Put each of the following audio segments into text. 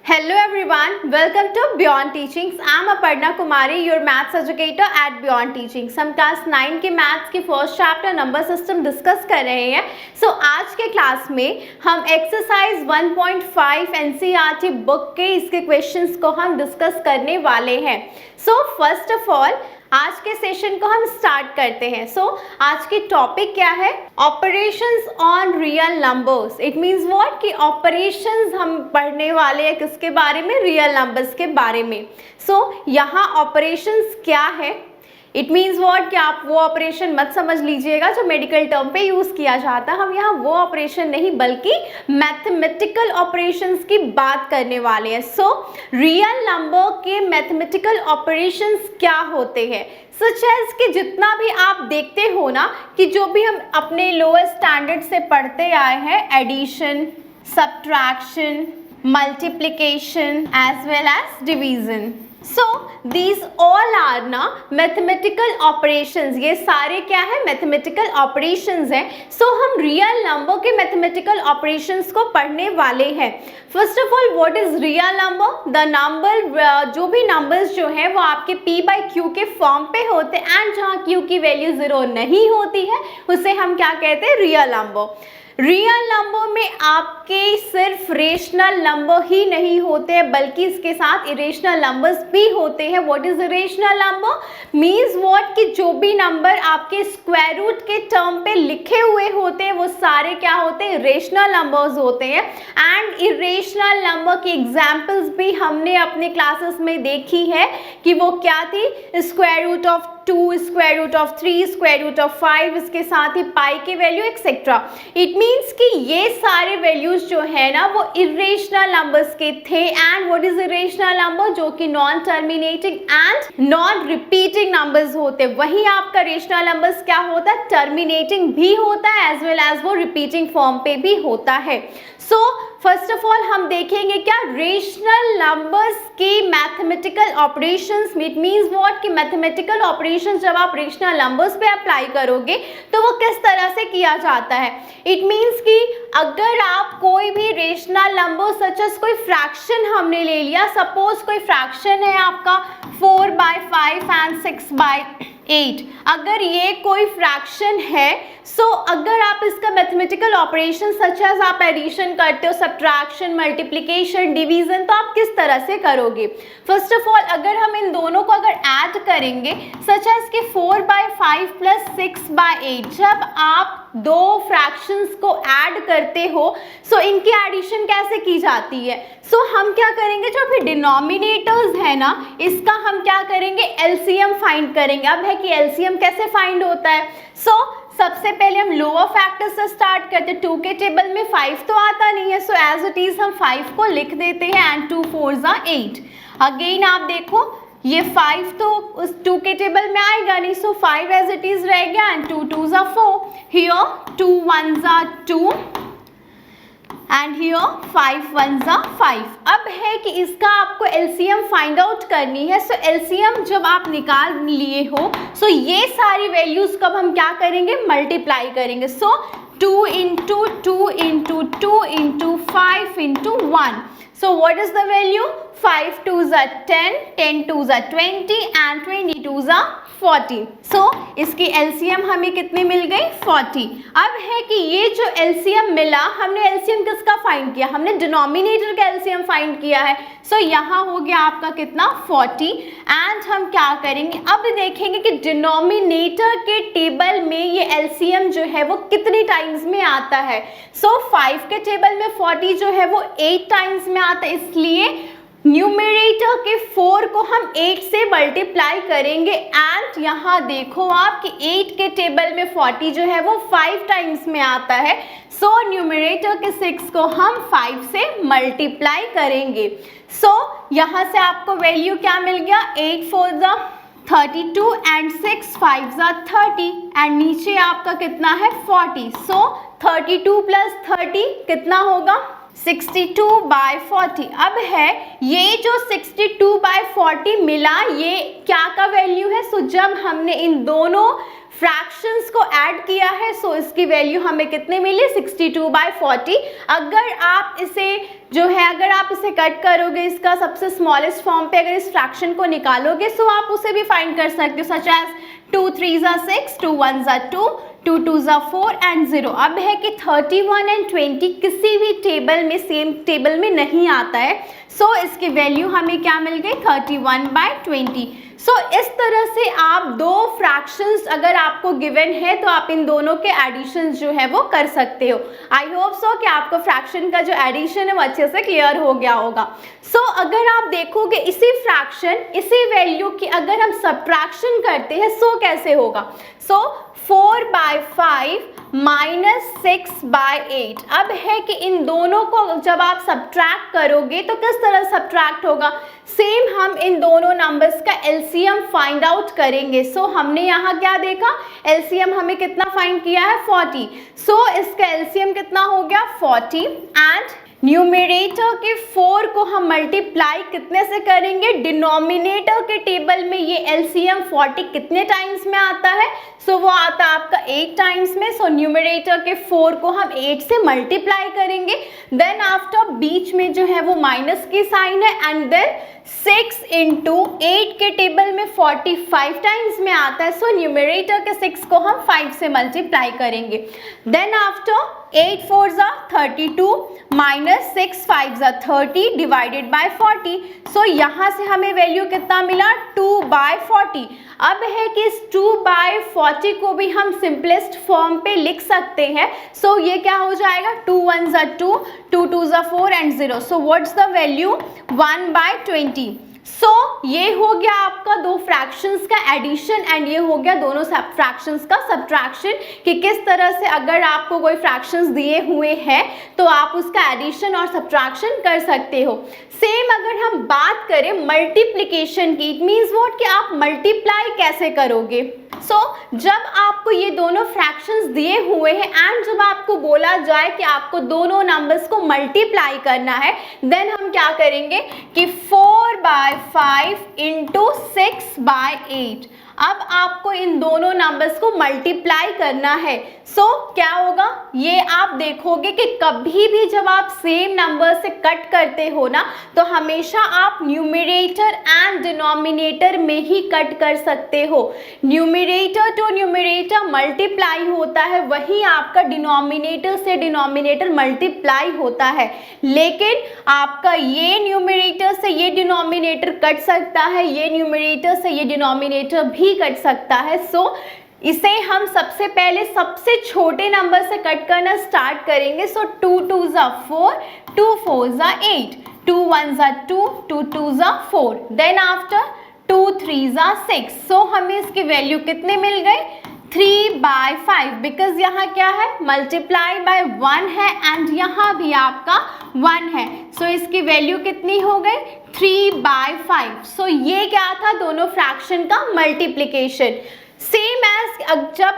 Hello everyone, welcome to Beyond Teachings. I am Aparna Kumari, your maths educator at Beyond Teachings. हम class 9 के maths के first chapter number system discuss कर रहे हैं. आज के क्लास में हम एक्सरसाइज 1.5 एनसीईआरटी बुक के इसके क्वेश्चंस को हम डिस्कस करने वाले हैं. फर्स्ट ऑफ ऑल आज के सेशन को हम स्टार्ट करते हैं. आज की टॉपिक क्या है? Operations on real numbers. It means what कि ऑपरेशंस हम पढ़ने वाले हैं किसके बारे में? रियल नंबर्स के बारे में. यहाँ ऑपरेशंस क्या है? इट मीन्स वॉट कि आप वो ऑपरेशन मत समझ लीजिएगा जो मेडिकल टर्म पे यूज़ किया जाता है. हम यहाँ वो ऑपरेशन नहीं बल्कि मैथमेटिकल ऑपरेशंस की बात करने वाले हैं. रियल नंबर के मैथमेटिकल ऑपरेशंस क्या होते हैं? सच एज कि जितना भी आप देखते हो ना कि जो भी हम अपने लोअर स्टैंडर्ड से पढ़ते आए हैं, addition, subtraction, multiplication as well as division. These all are ना मैथमेटिकल ऑपरेशंस. ये सारे क्या है? मैथमेटिकल ऑपरेशंस हैं. हम रियल नंबर के मैथमेटिकल ऑपरेशंस को पढ़ने वाले हैं. First of all what is real number? The number, जो भी नंबर्स जो है वो आपके p/q के फॉर्म पे होते हैं एंड जहाँ q की वैल्यू 0 नहीं होती है उसे हम क्या कहते हैं? Real number. रियल नंबर में आपके सिर्फ रेशनल नंबर ही नहीं होते हैं बल्कि इसके साथ इरेशनल नंबर्स भी होते हैं. What is irrational number? Means what कि जो भी नंबर आपके स्क्वायर रूट के टर्म पे लिखे हुए होते हैं वो सारे क्या होते हैं? इरेशनल नंबर्स होते हैं. एंड इरेशनल नंबर की एग्जांपल्स भी हमने अपने क्लासेस में देखी है कि वो क्या थी? Square root of 2, square root of 3, square root of 5, इसके साथ ही पाई की वैल्यू एक्सेट्रा. इट मीन्स कि ये सारे वैल्यूज जो है ना वो इरेशनल नंबर्स के थे. And what is irrational number? जो कि non terminating and non repeating numbers होते. वहीं आपका रेशनल नंबर्स क्या होता है? टर्मिनेटिंग भी होता है एज वेल एज वो रिपीटिंग फॉर्म पे भी होता है. फर्स्ट ऑफ ऑल हम देखेंगे क्या रेशनल नंबर्स की mathematical operations. It means what कि मैथमेटिकल ऑपरेशंस जब आप रेशनल नंबर्स पे अप्लाई करोगे तो वो किस तरह से किया जाता है. इट मींस कि अगर आप कोई भी रेशनल नंबर सच एज कोई फ्रैक्शन हमने ले लिया, सपोज कोई फ्रैक्शन है आपका 4/5 एंड 6/8. अगर ये कोई फ्रैक्शन है अगर आप इसका मैथमेटिकल ऑपरेशन सच एज आप एडिशन करते हो, सब्ट्रैक्शन, मल्टीप्लिकेशन, डिवीजन, तो आप किस तरह से करोगे? फर्स्ट ऑफ ऑल अगर हम इन दोनों को अगर ऐड करेंगे सच एज के 4/5 प्लस 6/8, जब आप दो फ्रैक्शंस को ऐड करते हो इनकी एडिशन कैसे की जाती है? हम क्या करेंगे? जो भी डिनोमिनेटर्स है ना इसका हम क्या करेंगे? एलसीएम फाइंड करेंगे. अब है कि एलसीएम कैसे फाइंड होता है? सबसे पहले हम लोअर फैक्टर से स्टार्ट करते हैं. 2 के टेबल में 5 तो आता नहीं है एज इट इज हम 5 को लिख देते हैं एंड 2 4s are 8. अगेन आप देखो ये 5 तो उस 2 के टेबल में आएगा नहीं 5 एज इट इज रह गया and 2 2s are 4. Here 2 1s are 2 and here 5 1s are 5. अब है कि इसका आपको एलसीएम फाइंड आउट करनी है. एलसीएम जब आप निकाल लिए हो ये सारी वैल्यूज कब हम क्या करेंगे? मल्टीप्लाई करेंगे. 2 into 2 into 2 into 5 into 1. What is the value? 5 2s are 10, 10 2s are 20 and 20 2s are 40. इसकी एलसीएम हमें कितनी मिल गई? 40. अब है कि ये जो एलसीएम मिला हमने एलसीएम किसका फाइंड किया? हमने डिनोमिनेटर का एलसीएम फाइंड किया है. यहाँ हो गया आपका कितना? 40. एंड हम क्या करेंगे? अब देखेंगे कि डिनोमिनेटर के टेबल में ये एलसीएम जो है वो कितनी टाइम्स में आता है. 5 के टेबल में 40 जो है वो 8 टाइम्स में आता है, इसलिए न्यूमरेटर के 4 को हम 8 से मल्टीप्लाई करेंगे. एंड यहाँ देखो आप कि 8 के टेबल में 40 जो है वो 5 टाइम्स में आता है. न्यूमरेटर के 6 को हम 5 से मल्टीप्लाई करेंगे. यहाँ से आपको वैल्यू क्या मिल गया? 8 4s are 32 and 6 5s are 30 and नीचे आपका कितना है? 40. 32 प्लस 30 कितना होगा? 62/40। अब है ये जो 62/40 मिला, ये क्या का वैल्यू है? सो जब हमने इन दोनों फ्रैक्शंस को ऐड किया है, सो इसकी वैल्यू हमें कितने मिली? 62/40। अगर आप इसे जो है, अगर आप इसे कट करोगे इसका सबसे स्मॉलेस्ट फॉर्म पे, अगर इस फ्रैक्शन को निकालोगे, सो आप उसे भी फाइंड कर सकते हो, सच एज 2 3 6, 2 1 2, 2 2 4 एंड 0। अब है कि 31 एंड 20 किसी भी टेबल में, सेम टेबल में नहीं आता है, सो इसकी वैल्यू हमें क्या मिल गई? 31/20। सो इस तरह से आप दो फ्रैक्शंस अगर आपको गिवन है तो आप इन दोनों के एडिशन जो है वो कर सकते हो। आई होप सो कि आपको फ्रैक्शन का जो एडिशन है वो अच्छे से क्लियर हो गया होगा। सो अगर आप देखोगे इसी फ्रैक्शन, इसी वैल्यू की अगर हम सब्ट्रैक्शन करते हैं, सो कैसे होगा? सो 4/5 - 6/8। अब है कि इन दोनों को जब आप सब्ट्रैक्ट करोगे तो किस तरह सब्ट्रैक्ट होगा? सेम हम इन दोनों नंबर्स का एलसीएम फाइंड आउट करेंगे। सो हमने यहाँ क्या देखा? एलसीएम हमें कितना फाइंड किया है? 40। सो इसका एलसीएम कितना हो गया? 40। एंड न्यूमरेटर के 4 को हम मल्टीप्लाई कितने से करेंगे? डिनोमिनेटर के टेबल में ये एलसीएम 40 कितने टाइम्स में आता है? सो वो आता है आपका 8 टाइम्स में। सो न्यूमरेटर के 4 को हम 8 से मल्टीप्लाई करेंगे। देन आफ्टर बीच में जो है वो माइनस की साइन है, एंड देन 6 इंटू 8 के टेबल में 45 टाइम्स में आता है। सो न्यूमरेटर के 6 को हम 5 से मल्टीप्लाई करेंगे। Then after 8 4 32 minus 6 5 30 divided by 40। So यहाँ से हमें वैल्यू कितना मिला? 2/40। अब है कि इस 2/40 को भी हम सिंपलेस्ट फॉर्म पे लिख सकते हैं। सो ये क्या हो जाएगा? 2 1 2, 2 2 4 and 0। So what's the value? 1/20। सो ये हो गया आपका दो फ्रैक्शंस का एडिशन, एंड ये हो गया दोनों फ्रैक्शंस का सब्ट्रैक्शन, कि किस तरह से अगर आपको कोई फ्रैक्शंस दिए हुए हैं तो आप उसका एडिशन और सब्ट्रैक्शन कर सकते हो। सेम अगर हम बात करें मल्टीप्लिकेशन की, इट मीन्स व्हाट, कि आप मल्टीप्लाई कैसे करोगे? सो जब आपको ये दोनों फ्रैक्शंस दिए हुए हैं एंड जब आपको बोला जाए कि आपको दोनों नंबर्स को मल्टीप्लाई करना है, देन हम क्या करेंगे कि 4/5 इंटू 6/8। अब आपको इन दोनों नंबर्स को मल्टीप्लाई करना है। सो क्या होगा? ये आप देखोगे कि कभी भी जब आप सेम नंबर से कट करते हो ना, तो हमेशा आप न्यूमरेटर एंड डिनोमिनेटर में ही कट कर सकते हो। न्यूमरेटर टू न्यूमरेटर मल्टीप्लाई होता है, वही आपका डिनोमिनेटर से डिनोमिनेटर मल्टीप्लाई होता है। लेकिन आपका ये न्यूमरेटर से ये डिनोमिनेटर कट सकता है, ये न्यूमरेटर से ये डिनोमिनेटर भी कट सकता है। सो इसे हम सबसे पहले सबसे छोटे नंबर से कट करना स्टार्ट करेंगे। सो 2 2 4, 2 4 8, 2 1 2, 2 2 4, देन आफ्टर 2 3 6। सो हमें इसकी वैल्यू कितने मिल गए? 3/5, बिकॉज यहाँ क्या है? मल्टीप्लाई बाय 1 है एंड यहाँ भी आपका 1 है। सो इसकी वैल्यू कितनी हो गई? 3/5। सो ये क्या था? दोनों फ्रैक्शन का मल्टीप्लिकेशन। सेम एज जब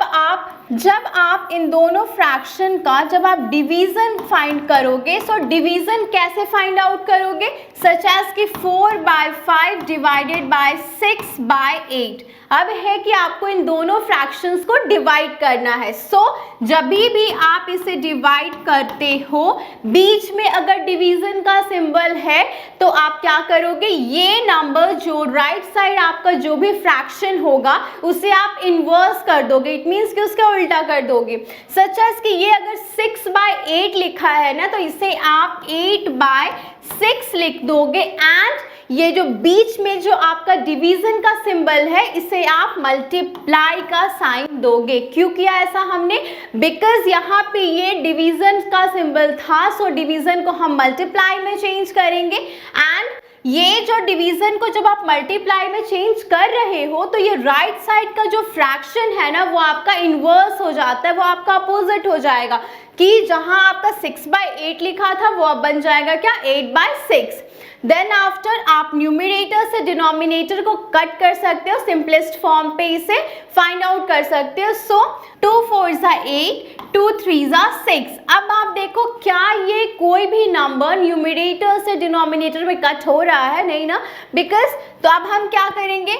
आप इन दोनों फ्रैक्शन का जब आप डिवीजन फाइंड करोगे, सो डिवीजन कैसे फाइंड आउट करोगे? सच एज कि 4/5 डिवाइडेड बाय 6/8। अब है कि आपको इन दोनों फ्रैक्शंस को डिवाइड करना है। सो जब भी आप इसे डिवाइड करते हो, बीच में अगर डिवीजन का सिंबल है तो आप क्या करोगे? ये नंबर जो राइट साइड आपका जो भी फ्रैक्शन होगा उसे आप इन्वर्स कर दोगे, इट मीन्स कि उसका उल्टा कर दोगे। सच एज कि ये अगर 6/8 लिखा है ना, तो इसे आप 8/6 लिख दोगे, एंड ये जो बीच में जो आपका डिवीजन का सिंबल है इसे आप मल्टीप्लाई का साइन दोगे। क्यों किया ऐसा हमने? बिकॉज यहाँ पे ये डिवीजन का सिंबल था, सो डिवीजन को हम मल्टीप्लाई में चेंज करेंगे, एंड ये जो डिवीजन को जब आप मल्टीप्लाई में चेंज कर रहे हो तो ये राइट साइड का जो फ्रैक्शन है ना, वो आपका इन्वर्स हो जाता है, वो आपका अपोजिट हो जाएगा, कि जहां आपका 6/8 लिखा था वो अब बन जाएगा क्या? 8/6। देन आफ्टर आप न्यूमरेटर से डिनोमिनेटर को कट कर सकते हो, सिंपलेस्ट फॉर्म पे इसे फाइंड आउट कर सकते हो। सो 2 4s are 8, 2 3s are 6। अब आप देखो क्या ये कोई भी नंबर न्यूमरेटर से डिनोमिनेटर में कट हो रहा है? नहीं ना, बिकॉज तो अब हम क्या करेंगे,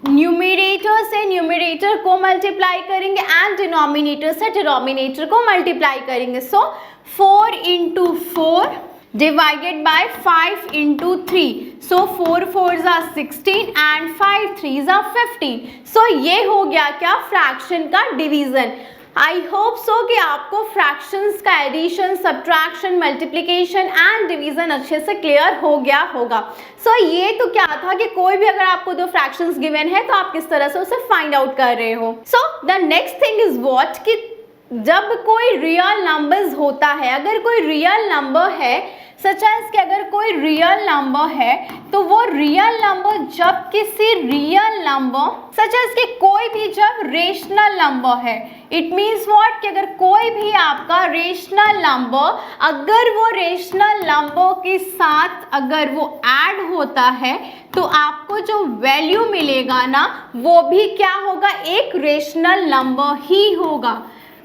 न्यूमरेटर से न्यूमरेटर को मल्टीप्लाई करेंगे एंड डिनोमिनेटर से डिनोमिनेटर को मल्टीप्लाई करेंगे। सो 4 into 4 divided by 5 into 3, so 4 4s are 16 and 5 3s are 15। so ये हो गया क्या, फ्रैक्शन का डिवीजन। आई होप सो कि आपको फ्रैक्शंस का addition, subtraction, multiplication and division अच्छे से क्लियर हो गया होगा। सो ये तो क्या था कि कोई भी अगर आपको दो फ्रैक्शंस गिवन है तो आप किस तरह से उसे फाइंड आउट कर रहे हो। So the next thing is what कि जब कोई रियल नंबर्स होता है, अगर कोई रियल नंबर है सच एज कि अगर कोई रियल नंबर है तो वो रियल नंबर जब किसी रियल नंबर सच एज कि कोई भी जब रेशनल नंबर है, इट मीन्स व्हाट कि अगर कोई भी आपका रेशनल नंबर अगर वो रेशनल नंबर के साथ अगर वो ऐड होता है तो आपको जो वैल्यू मिलेगा ना वो भी क्या होगा, एक रेशनल नंबर ही होगा।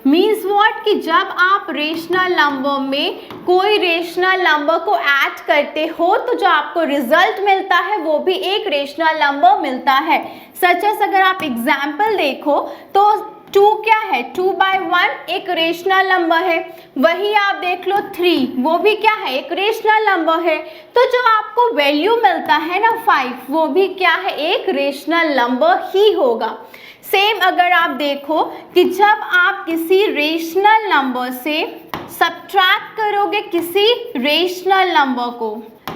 मीन्स व्हाट कि जब आप रेशनल नंबर में कोई रेशनल नंबर को ऐड करते हो तो जो आपको रिजल्ट मिलता है वो भी एक रेशनल नंबर मिलता है। सच एस अगर आप एग्जाम्पल देखो तो 2 क्या है, 2/1 एक रेशनल नंबर है। वही आप देख लो 3, वो भी क्या है, एक रेशनल नंबर है। तो जो आपको वैल्यू मिलता है ना 5, वो भी क्या है, एक रेशनल नंबर ही होगा। सेम अगर आप देखो कि जब आप किसी रेशनल नंबर से सब्ट्रैक्ट करोगे किसी रेशनल नंबर को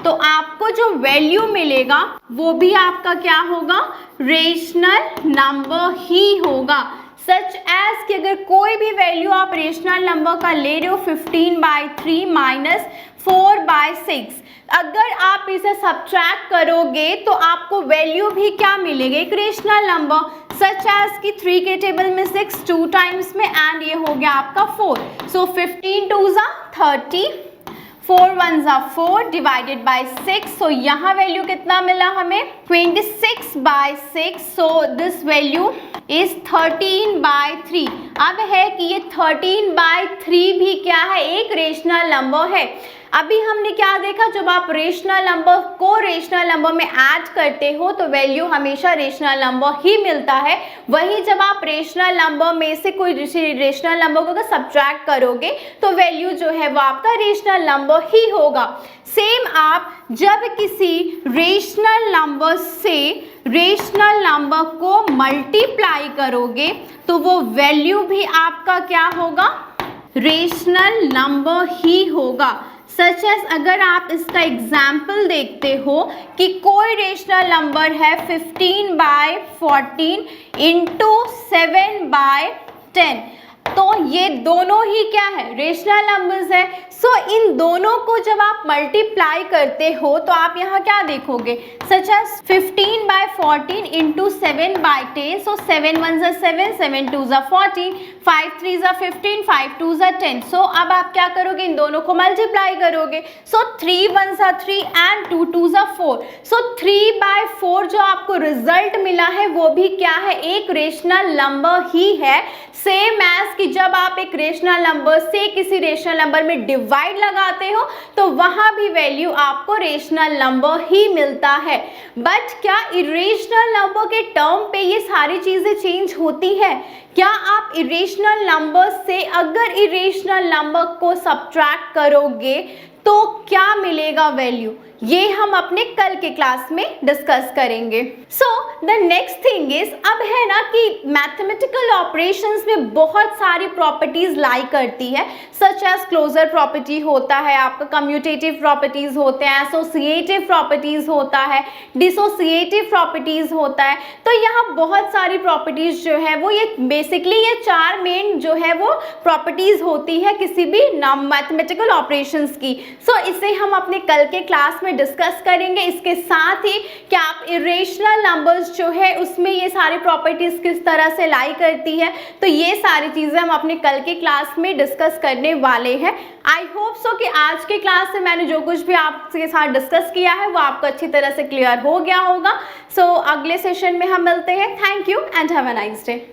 तो आपको जो वैल्यू मिलेगा वो भी आपका क्या होगा, रेशनल नंबर ही होगा। सच एज कि अगर कोई भी वैल्यू आप रेशनल नंबर का ले रहे हो 15/3 माइनस 4/6, अगर आप इसे सब्ट्रैक्ट करोगे तो आपको वैल्यू भी क्या मिलेगी, एक रेशनल नंबर। सच एज कि 3 के टेबल में 6 2 टाइम्स में एंड ये हो गया आपका 4। सो 15 2s are 30, 4 1s are 4 divided by 6। सो यहाँ वैल्यू कितना मिला हमें, 26/6। So this value is 13/3। अब है कि ये 13/3 भी क्या है, एक रेशनल नंबर है। अभी हमने क्या देखा, जब आप रेशनल नंबर को रेशनल नंबर में ऐड करते हो तो वैल्यू हमेशा रेशनल नंबर ही मिलता है। वही जब आप रेशनल नंबर में से कोई रेशनल नंबर को अगर सब्ट्रैक्ट करोगे तो वैल्यू जो है वो आपका रेशनल नंबर ही होगा। सेम आप जब किसी रेशनल नंबर से रेशनल नंबर को मल्टीप्लाई करोगे तो वो वैल्यू भी आपका क्या होगा, रेशनल नंबर ही होगा। सच एस अगर आप इसका एग्जाम्पल देखते हो कि कोई रेशनल नंबर है 15/14 इंटू 7/10, तो ये दोनों ही क्या है, रेशनल नंबर्स है। सो इन दोनों को जब आप मल्टीप्लाई करते हो तो आप यहाँ क्या देखोगे, such as 15/14 into 7/10। So 7 1s are 7, 7 2s are 14, 5 3s are 15, 5 2s are 10। सो अब आप क्या करोगे, इन दोनों को मल्टीप्लाई करोगे। सो 3 1s are 3 and 2 2s are 4। सो 3/4 जो आपको रिजल्ट मिला है वो भी क्या है, एक रेशनल नंबर ही है। सेम एज कि जब आप एक रेशनल नंबर से किसी रेशनल नंबर में डिवाइड लगाते हो तो वहां भी वैल्यू आपको रेशनल नंबर ही मिलता है। बट क्या इरेशनल नंबर के टर्म पे ये सारी चीजें चेंज होती है? क्या आप इरेशनल नंबर से अगर इरेशनल नंबर को सब्ट्रैक्ट करोगे तो क्या मिलेगा वैल्यू, ये हम अपने कल के क्लास में डिस्कस करेंगे। So the next thing is, अब है ना कि मैथमेटिकल ऑपरेशंस में बहुत सारी प्रॉपर्टीज लाई करती है, सच एज क्लोजर प्रॉपर्टी होता है, आपका कम्यूटेटिव प्रॉपर्टीज होते हैं, एसोसिएटिव प्रॉपर्टीज होता है, डिसोसिएटिव प्रॉपर्टीज होता है। तो यहाँ बहुत सारी प्रॉपर्टीज जो है वो ये बेसिकली ये 4 मेन जो है वो प्रॉपर्टीज होती है किसी भी मैथमेटिकल ऑपरेशंस की। सो इसे हम अपने कल के क्लास में डिस्कस करेंगे। इसके साथ ही कि आप इरेशनल नंबर्स जो है उसमें ये सारी प्रॉपर्टीज किस तरह से लाई करती है, तो ये सारी चीज़ें हम अपने कल के क्लास में डिस्कस करने वाले हैं। आई होप सो कि आज के क्लास से मैंने जो कुछ भी आपके साथ डिस्कस किया है वो आपको अच्छी तरह से क्लियर हो गया होगा। सो अगले सेशन में हम मिलते हैं। Thank you and have a nice day.